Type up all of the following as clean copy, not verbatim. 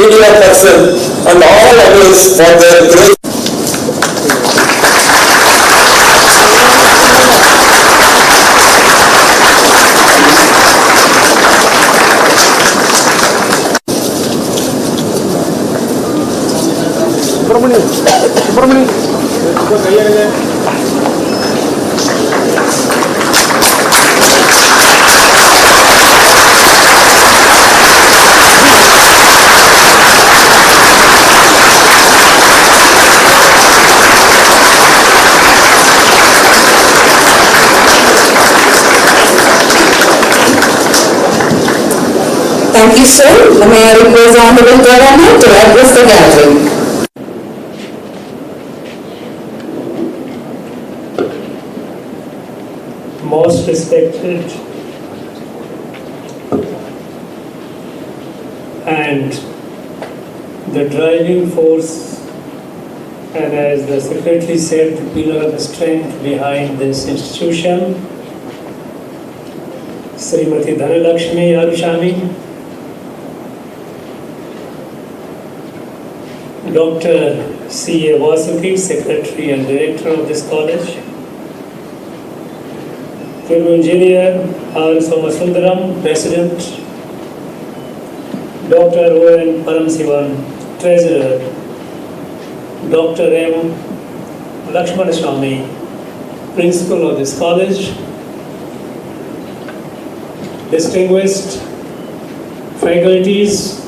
media person, and all others for their great. Thank you, sir. May I request the Honorable Governor to address the gathering. Most respected and the driving force, and as the Secretary said, the pillar of strength behind this institution, Srimati Dhanalakshmi Arushami, Dr. C.A. Vasuki, Secretary and Director of this college, Civil Engineer R. Somasundaram, President, Dr. O.N. Paramsivan, Treasurer, Dr. M. Lakshmanaswamy, Principal of this college, distinguished faculties,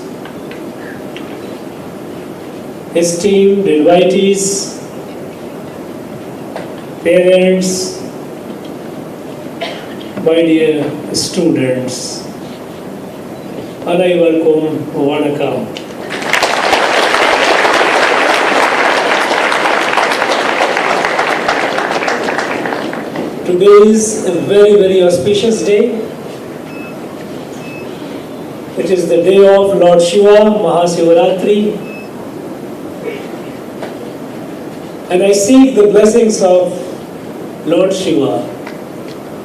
esteemed invitees, parents, my dear students, Anaivarkum Vanakam. Today is a very auspicious day. It is the day of Lord Shiva, Mahasivaratri. And I seek the blessings of Lord Shiva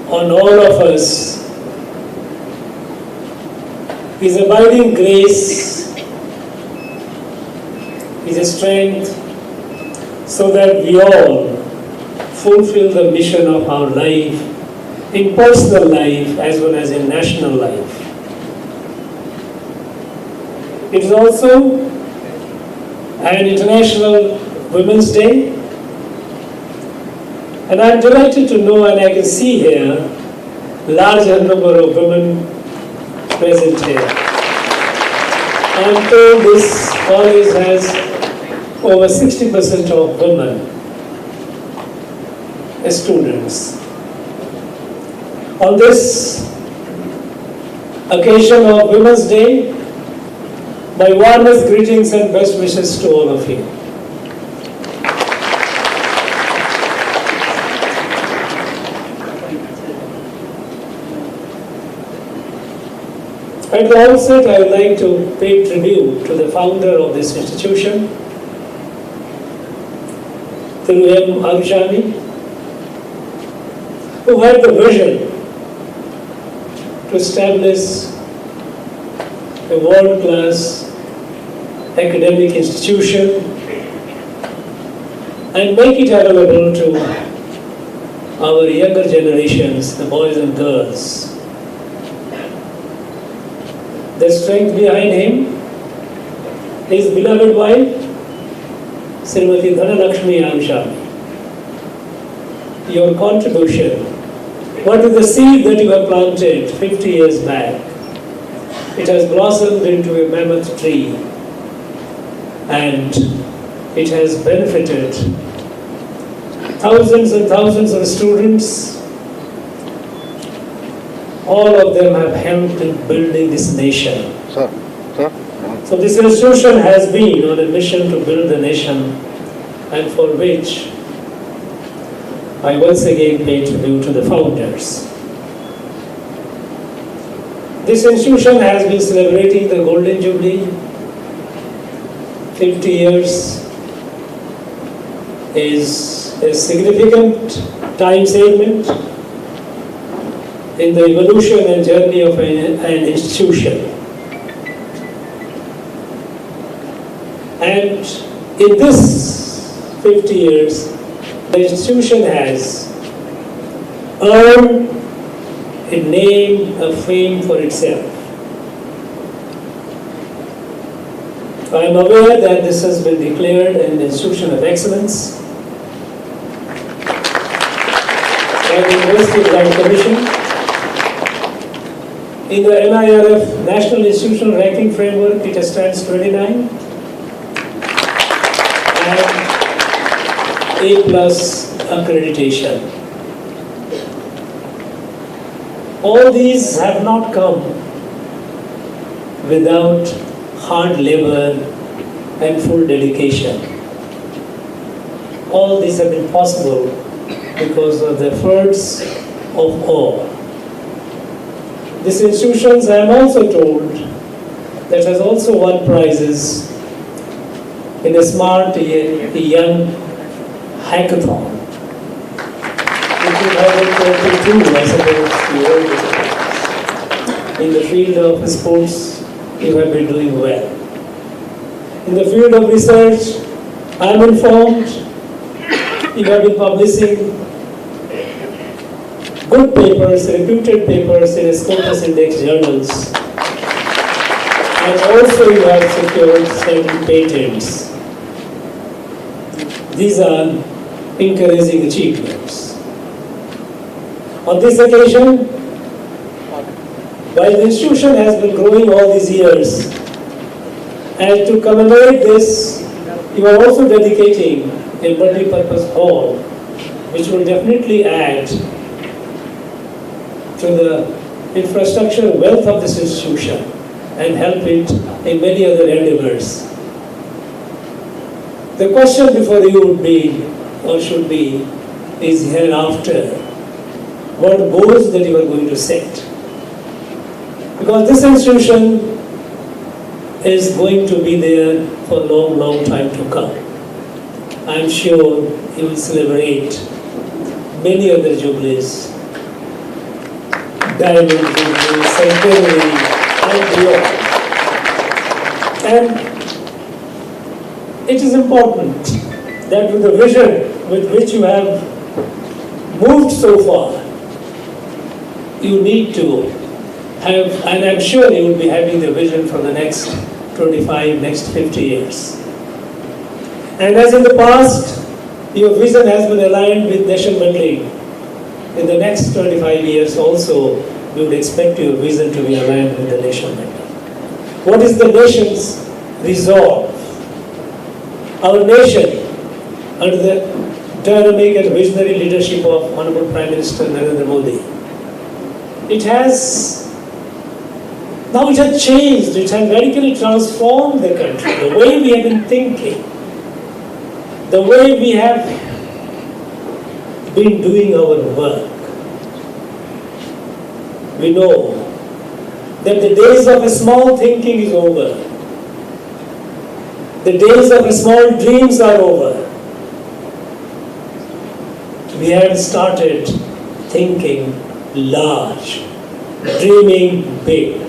on all of us. His abiding grace, His strength, so that we all fulfill the mission of our life, in personal life as well as in national life. It is also an International Women's Day, and I am delighted to know, and I can see here, larger number of women present here. I am told this college has over 60% of women as students. On this occasion of Women's Day, my warmest greetings and best wishes to all of you. At the outset, I would like to pay tribute to the founder of this institution, Thiru M. Arushami, who had the vision to establish a world-class academic institution and make it available to our younger generations, the boys and girls. The strength behind him, his beloved wife, Srimati Dhanalakshmi Arushami. Your contribution, what is the seed that you have planted 50 years back? It has blossomed into a mammoth tree, and it has benefited thousands and thousands of students. All of them have helped in building this nation. So this institution has been on a mission to build the nation, and for which I once again pay tribute to the founders. This institution has been celebrating the Golden Jubilee. 50 years is a significant time segment in the evolution and journey of an institution. And in this 50 years, the institution has earned a name, a fame for itself. I am aware that this has been declared an institution of excellence by the University Grant Commission. In the NIRF National Institutional Ranking Framework, it stands 29 and A+ accreditation. All these have not come without hard labor and full dedication. All these have been possible because of the efforts of all. This institution, I am also told, that has also won prizes in a smart young hackathon. In 2022, I suppose you heard this. In the field of sports, you have been doing well. In the field of research, I am informed you have been publishing good papers, reputed papers in Scopus Index journals. And also you have secured certain patents. These are encouraging achievements. On this occasion, while the institution has been growing all these years, and to commemorate this, you are also dedicating a multi-purpose hall, which will definitely add to the infrastructure wealth of this institution and help it in many other endeavors. The question before you would be, or should be, is hereafter, what goals that you are going to set? Because this institution is going to be there for a long, long time to come. I am sure you will celebrate many other jubilees, diamond jubilee, centenary, and beyond. And it is important that with the vision with which you have moved so far, you need to have, and I'm sure you will be having the vision for the next 25, next 50 years. And as in the past, your vision has been aligned with nation building. In the next 25 years also, we would expect your vision to be aligned with the nation building. What is the nation's resolve? Our nation, under the dynamic and visionary leadership of Honorable Prime Minister Narendra Modi, it has changed, it has radically transformed the country, the way we have been thinking, the way we have been doing our work. We know that the days of a small thinking is over. The days of small dreams are over. We have started thinking large, dreaming big.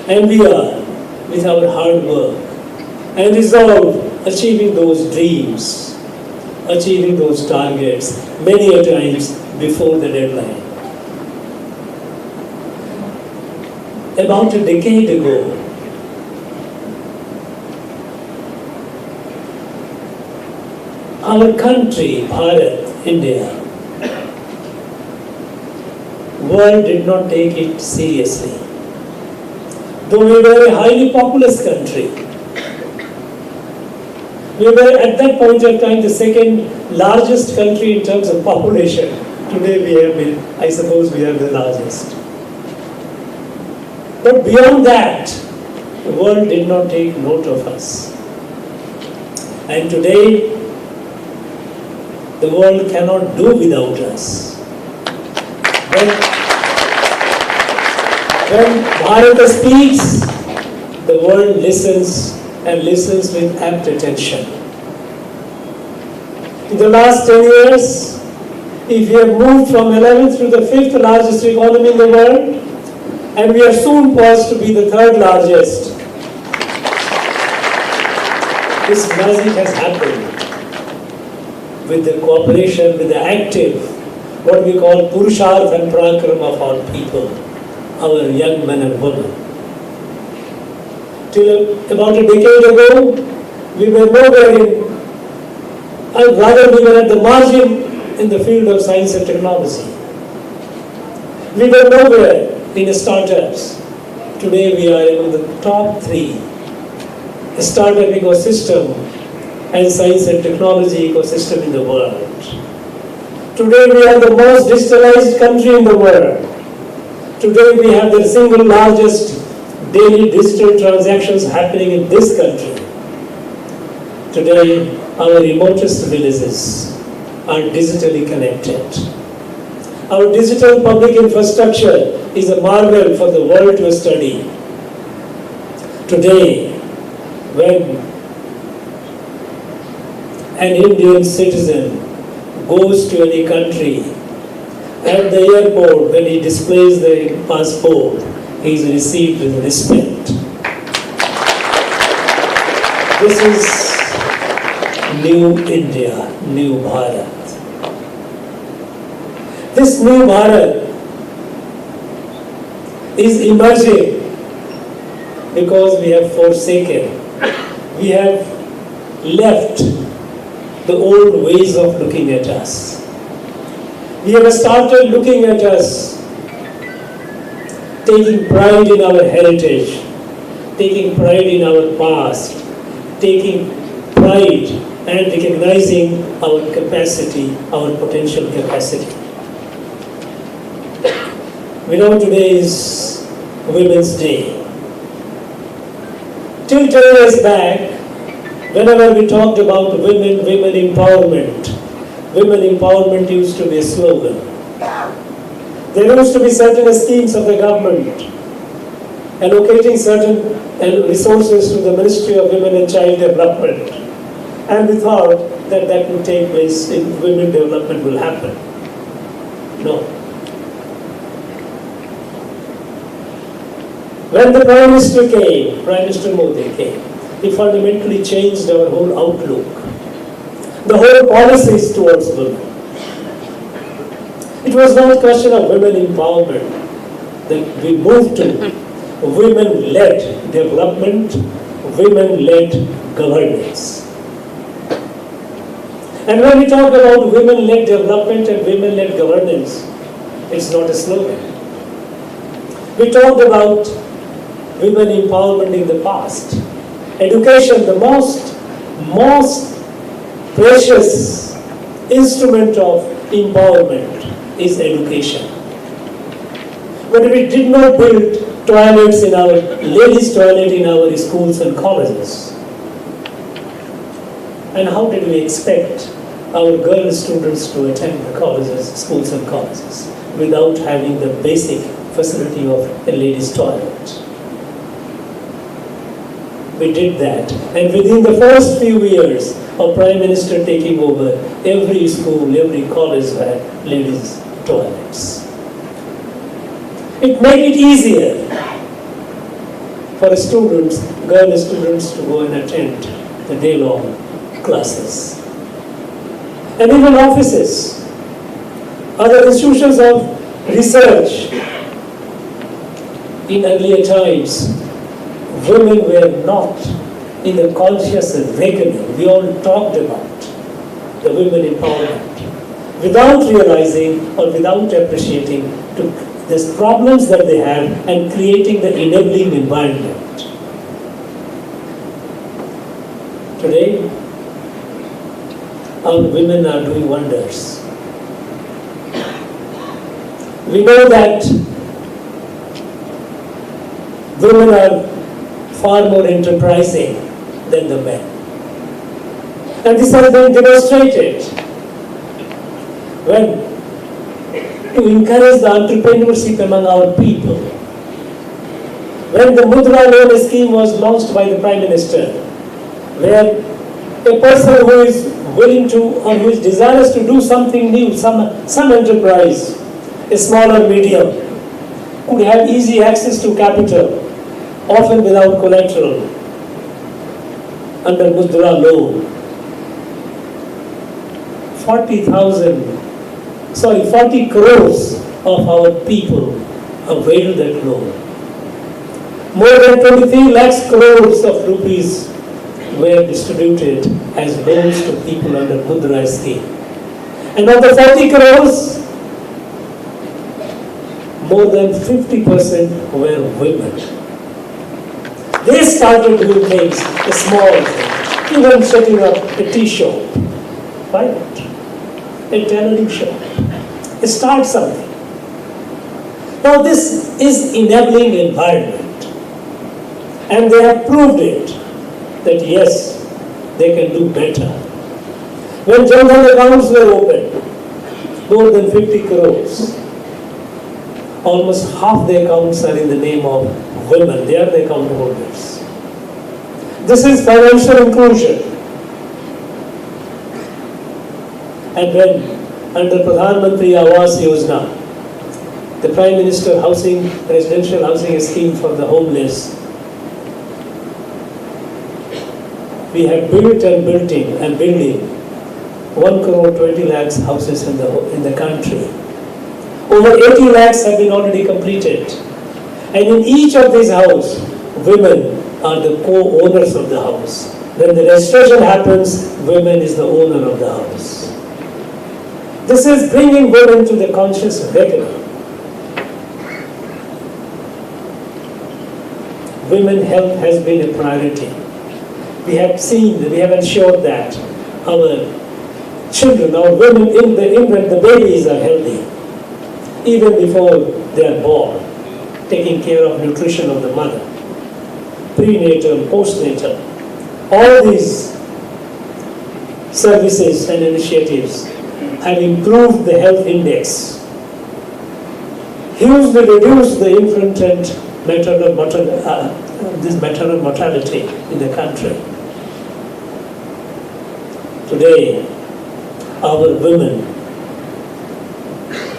And we are, with our hard work and resolve, achieving those dreams, achieving those targets many a times before the deadline. About a decade ago, our country, Bharat, India, world did not take it seriously. Though we were a highly populous country, we were at that point of time the second largest country in terms of population. Today we have been, I suppose we are the largest. But beyond that, the world did not take note of us. And today, the world cannot do without us. When Bharat speaks, the world listens and listens with apt attention. In the last 10 years, if we have moved from 11th to the 5th largest economy in the world, and we are soon poised to be the 3rd largest. this magic has happened with the cooperation, with the active, what we call Purusharth and Parakram of our people, our young men and women. Till about a decade ago, we were nowhere in, or rather we were at the margin in the field of science and technology. We were nowhere in startups. Today we are among the top 3 startup ecosystem and science and technology ecosystem in the world. Today we are the most digitalized country in the world. Today we have the single largest daily digital transactions happening in this country. Today our remotest villages are digitally connected. Our digital public infrastructure is a marvel for the world to study. Today, when an Indian citizen goes to any country, at the airport, when he displays the passport, he is received with respect. This is new India, new Bharat. This new Bharat is emerging because we have forsaken, we have left the old ways of looking at us. We have started looking at us, taking pride in our heritage, taking pride in our past, taking pride and recognizing our capacity, our potential capacity. We know today is Women's Day. Till 10 years back, whenever we talked about women empowerment used to be a slogan. There used to be certain schemes of the government allocating certain resources to the Ministry of Women and Child Development. And we thought that that would take place if women development will happen. No. When the Prime Minister came, Prime Minister Modi came, he fundamentally changed our whole outlook, the whole policies towards women. It was not a question of women empowerment that we moved to women-led development, women-led governance. And when we talk about women-led development and women-led governance, it's not a slogan. We talked about women empowerment in the past. Education, the most precious instrument of empowerment is education. But we did not build toilets in our, ladies' toilet in our schools and colleges. And how did we expect our girl students to attend the colleges, schools and colleges without having the basic facility of a ladies' toilet? We did that, and within the first few years of Prime Minister taking over, every school, every college had ladies' toilets. It made it easier for students, girl students, to go and attend the day-long classes. And even offices, other institutions of research. In earlier times, women were not in the conscious reckoning. We all talked about the women empowerment without realizing or without appreciating the problems that they have and creating the enabling environment. Today, our women are doing wonders. We know that women are far more enterprising than the men. And this has been demonstrated when to encourage the entrepreneurship among our people. When the Madurai loan scheme was launched by the Prime Minister, where a person who is willing to or who is desirous to do something new, some enterprise, a small or medium, could have easy access to capital, often without collateral. under Mudra loan. 40 crores of our people availed that loan. More than 23 lakhs crores of rupees were distributed as loans to people under Madurai scheme. And of the 40 crores, more than 50% were women. They started doing things, a small thing, even setting up a tea shop, right? A tailoring shop. Start something. Now this is enabling environment, and they have proved it that yes, they can do better. When general accounts were opened, more than 50 crores, almost half the accounts are in the name of women. They are the account holders. This is financial inclusion. And when under Pradhan Mantri Awas Yojana, the Prime Minister residential housing scheme for the homeless, we have built and building 1 crore 20 lakhs houses in the country. Over 80 lakhs have been already completed. And in each of these houses, women are the co-owners of the house. When the registration happens, women is the owner of the house. This is bringing women to the conscious regular. Women health has been a priority. We have ensured that our children, our women, the babies are healthy, even before they are born, taking care of nutrition of the mother, prenatal, postnatal. All these services and initiatives have improved the health index, hugely reduced the infant and maternal mortality in the country. Today, our women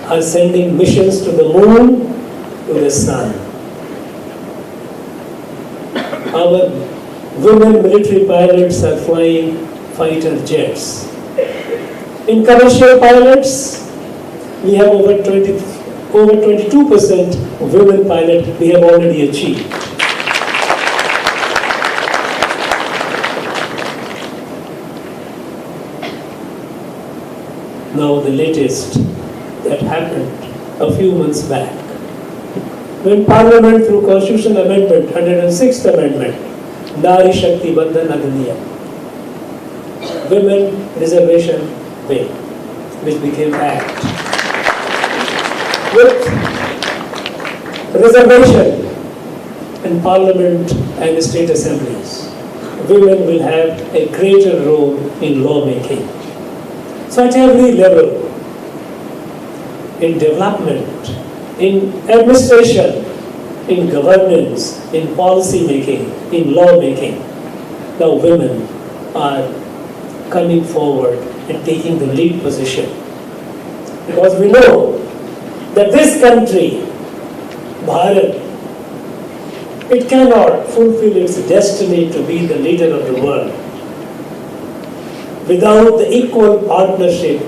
are sending missions to the moon, to the sun. Our women military pilots are flying fighter jets. In commercial pilots, we have over 22% women pilot we have already achieved. Now the latest that happened a few months back, when Parliament through Constitutional Amendment, 106th Amendment, Nari Shakti Bandhan Adhiniyam, Women Reservation Bill, which became Act. With reservation in Parliament and state assemblies, women will have a greater role in lawmaking. So at every level, in development, in administration, in governance, in policy making, in law making, now women are coming forward and taking the lead position. Because we know that this country, Bharat, it cannot fulfill its destiny to be the leader of the world without the equal partnership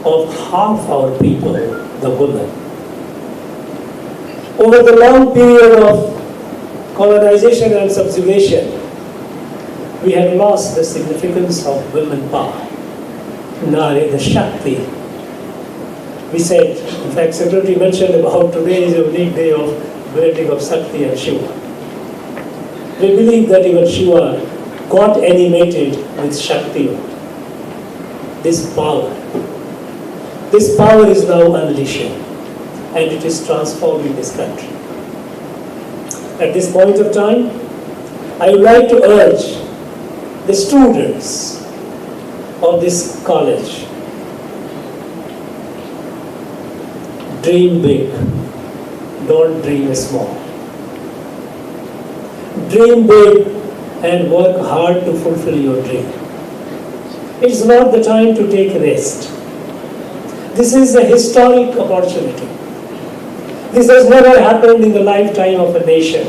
of half our people, the women. Over the long period of colonization and subjugation, we have lost the significance of women power. Nari, the Shakti. We said, in fact, Secretary mentioned about today is a unique day of wedding of Shakti and Shiva. We believe that even Shiva got animated with Shakti. This power is now unleashing, and it is transforming this country. At this point of time, I would like to urge the students of this college, dream big, don't dream small. Dream big and work hard to fulfill your dream. It's not the time to take rest. This is a historic opportunity. This has never happened in the lifetime of a nation.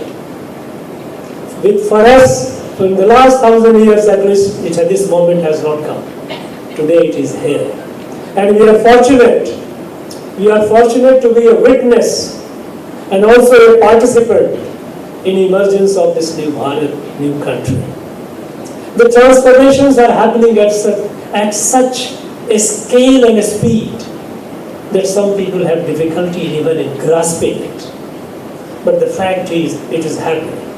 For us, So in the last 1,000 years at least, which at this moment has not come. Today it is here. And we are fortunate to be a witness and also a participant in emergence of this new Bharat, new country. The transformations are happening at such a scale and a speed that some people have difficulty even in grasping it. But the fact is, it is happening.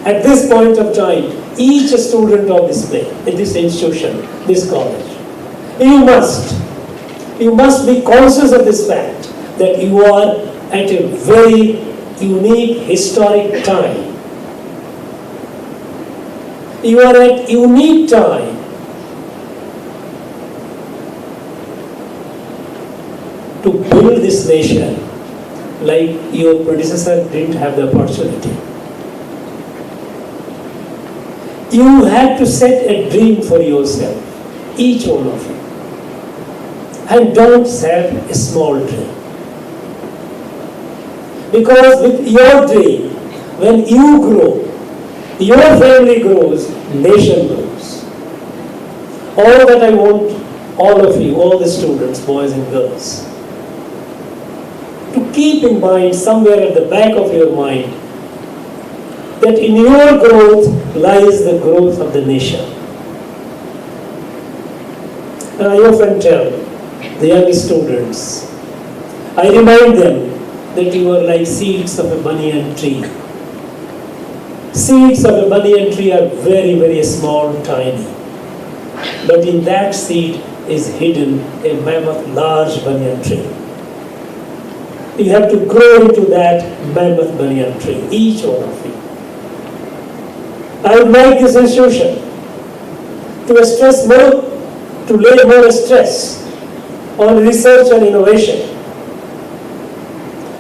At this point of time, each student of this place, in this institution, this college, you must be conscious of this fact that you are at a very unique historic time. You are at unique time to build this nation like your predecessor didn't have the opportunity. You had to set a dream for yourself, each one of you. And don't have a small dream. Because with your dream, when you grow, your family grows, nation grows. All that I want, all of you, all the students, boys and girls, to keep in mind somewhere at the back of your mind that in your growth lies the growth of the nation. And I often tell the young students, I remind them that you are like seeds of a banyan tree. Seeds of a banyan tree are very, very small, tiny. But in that seed is hidden a mammoth, large banyan tree. You have to grow into that mammoth banyan tree, each one of you. I would like this institution to stress more, to lay more stress on research and innovation.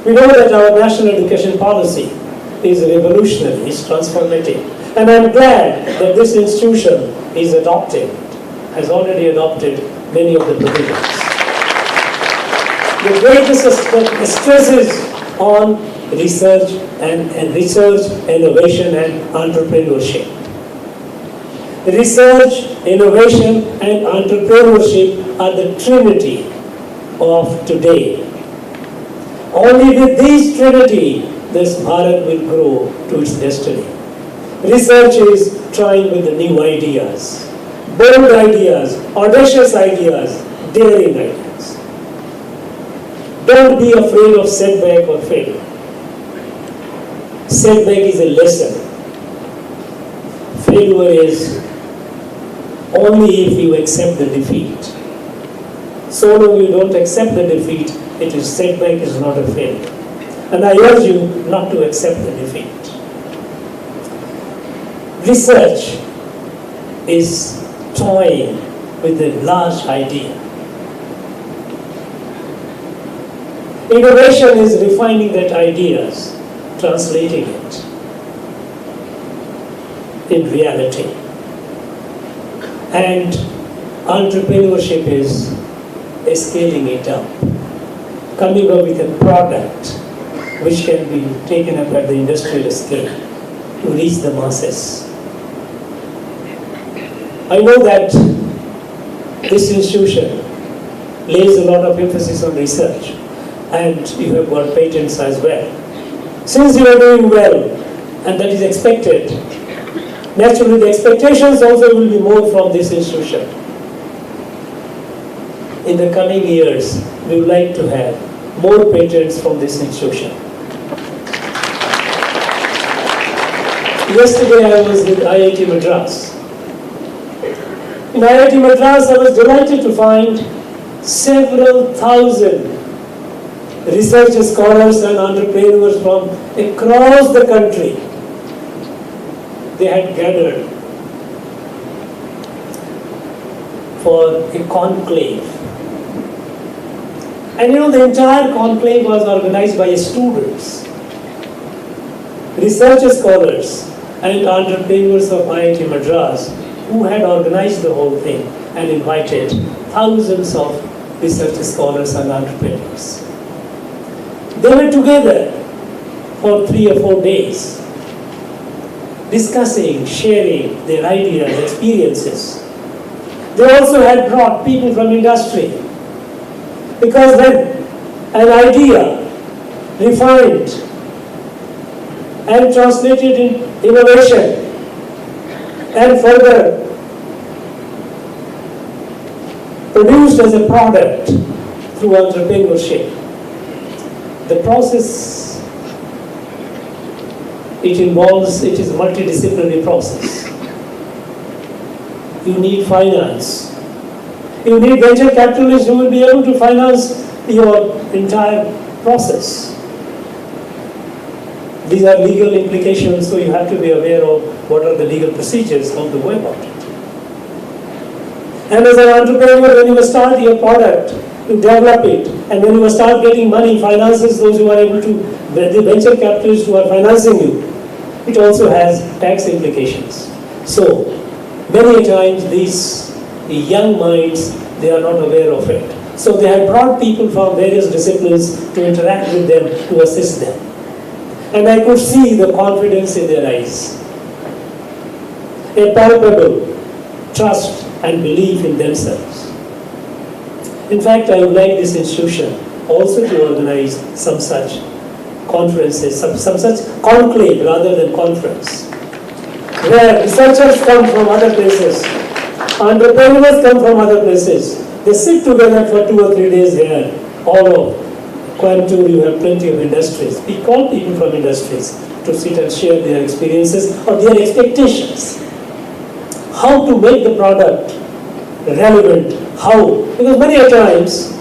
We know that our national education policy is revolutionary, is transformative. And I'm glad that this institution is adopted, has already adopted many of the provisions. The greatest stresses on research and innovation and entrepreneurship. Research, innovation and entrepreneurship are the trinity of today. Only with these trinity, this Bharat will grow to its destiny. Research is trying with the new ideas, bold ideas, audacious ideas, daring ideas. Don't be afraid of setback or failure. Setback is a lesson. Failure is only if you accept the defeat. So long you don't accept the defeat, setback is not a failure. And I urge you not to accept the defeat. Research is toying with a large idea. Innovation is refining that ideas, translating it in reality. And entrepreneurship is scaling it up, coming up with a product which can be taken up at the industrial scale to reach the masses. I know that this institution lays a lot of emphasis on research, and you have got patents as well. Since you are doing well, and that is expected, naturally the expectations also will be more from this institution. In the coming years, we would like to have more patents from this institution. Yesterday I was with IIT Madras. In IIT Madras, I was delighted to find several thousand research scholars and entrepreneurs from across the country. They had gathered for a conclave. And the entire conclave was organized by students, research scholars, and entrepreneurs of IIT Madras who had organized the whole thing and invited thousands of research scholars and entrepreneurs. They were together for 3 or 4 days discussing, sharing their ideas, experiences. They also had brought people from industry, because when an idea refined and translated in innovation and further produced as a product through entrepreneurship, the process it is a multidisciplinary process. You need finance. You need venture capitalists who will be able to finance your entire process. These are legal implications, so you have to be aware of what are the legal procedures, how to go about it. And as an entrepreneur, when you start your product, you develop it, and when you start getting money, finances those who are able to, the venture capitalists who are financing you, it also has tax implications. So, many times these young minds, they are not aware of it. So they have brought people from various disciplines to interact with them, to assist them. And I could see the confidence in their eyes. A palpable trust and belief in themselves. In fact, I would like this institution also to organize some such conferences, some such conclave rather than conference, where researchers come from other places, entrepreneurs come from other places. They sit together for 2 or 3 days here, all of Coimbatore, you have plenty of industries. We call people from industries to sit and share their experiences or their expectations. How to make the product relevant, how? Because many a times,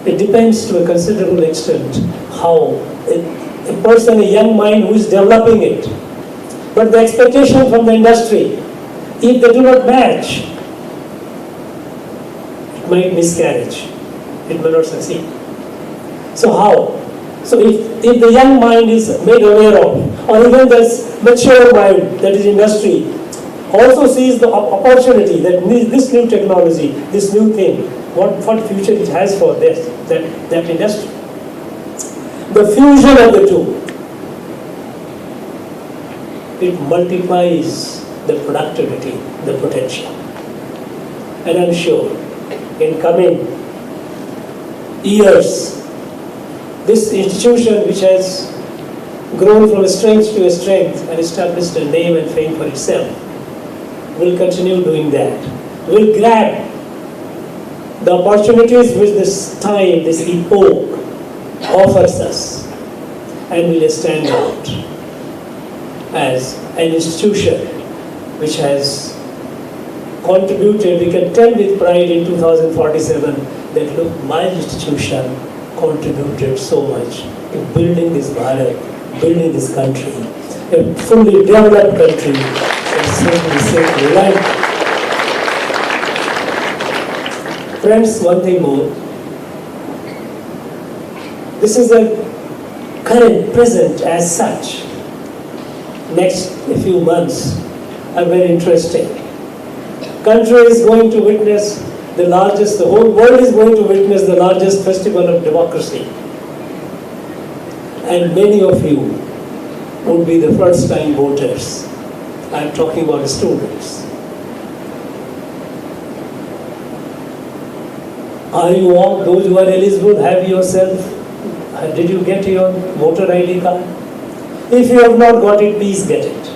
it depends to a considerable extent how a person, a young mind who is developing it. But the expectation from the industry, if they do not match, it might miscarriage. It may not succeed. So how? So if the young mind is made aware of, or even this mature mind, that is industry, also sees the opportunity that this new technology, this new thing, what future it has for that industry. The fusion of the two, it multiplies the productivity, the potential. And I'm sure in coming years, this institution which has grown from strength to strength and established a name and fame for itself, will continue doing that. Will grab the opportunities which this time, this epoch offers us, and will stand out as an institution which has contributed. We can tell with pride in 2047 that look, my institution contributed so much to building this Bharat, building this country, a fully developed country, and certainly safe life. Friends, one thing more. This is the current, present as such. Next few months are very interesting. Country is going to witness the whole world is going to witness the largest festival of democracy. And many of you would be the first time voters. I'm talking about students. Are you all, those who are eligible, did you get your voter ID card? If you have not got it, please get it.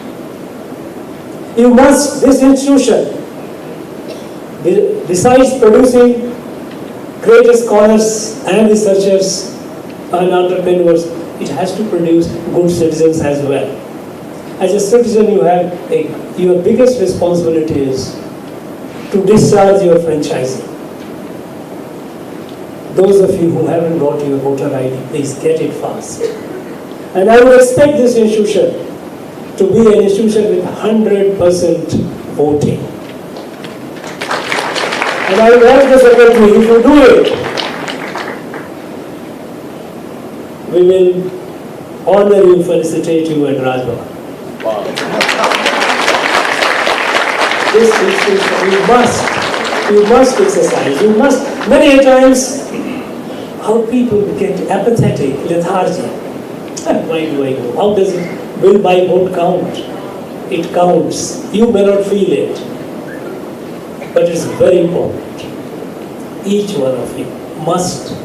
You must, this institution, besides producing great scholars and researchers and entrepreneurs, it has to produce good citizens as well. As a citizen, your biggest responsibility is to discharge your franchising. Those of you who haven't got your voter ID, please get it fast. And I would expect this institution to be an institution with 100% voting. And I will ask the Secretary, if you do it, we will honor you, felicitate you at Rajbhavan. Wow. This institution, you must exercise, you must, many times, how people get apathetic, lethargic. Why do I go? How does it, will my vote count? It counts. You may not feel it, but it's very important. Each one of you must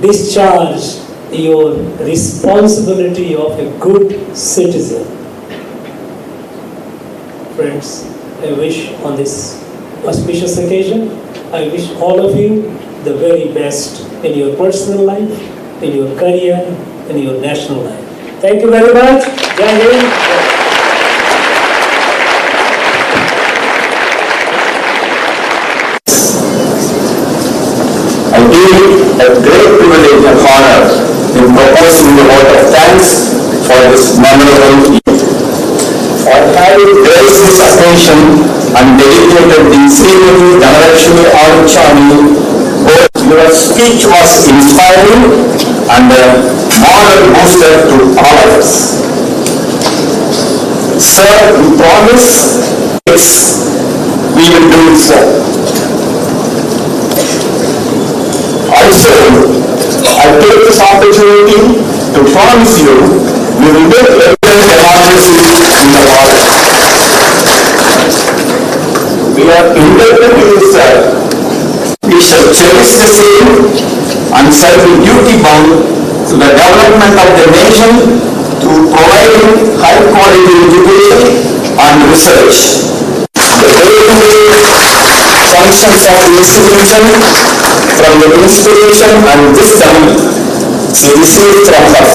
discharge your responsibility of a good citizen. Friends, I wish on this auspicious occasion, I wish all of you the very best in your personal life, in your career, in your national life. Thank you very much. Jai Hind. I feel a great privilege and honor in proposing the vote of thanks for this memorable year. For having graced this occasion and dedicated the Srimati Dhanalakshmi Aruchani, both your speech was inspiring and a moral booster to all of us. Sir, we promise, yes, we will do so. Also, I take this opportunity to promise you we will make evident democracy in the world. We are indebted to you, sir. We shall cherish the same and shall be duty bound to the development of the nation through providing high quality education and research. The day-to-day functions of the institution from the inspiration and wisdom she received from her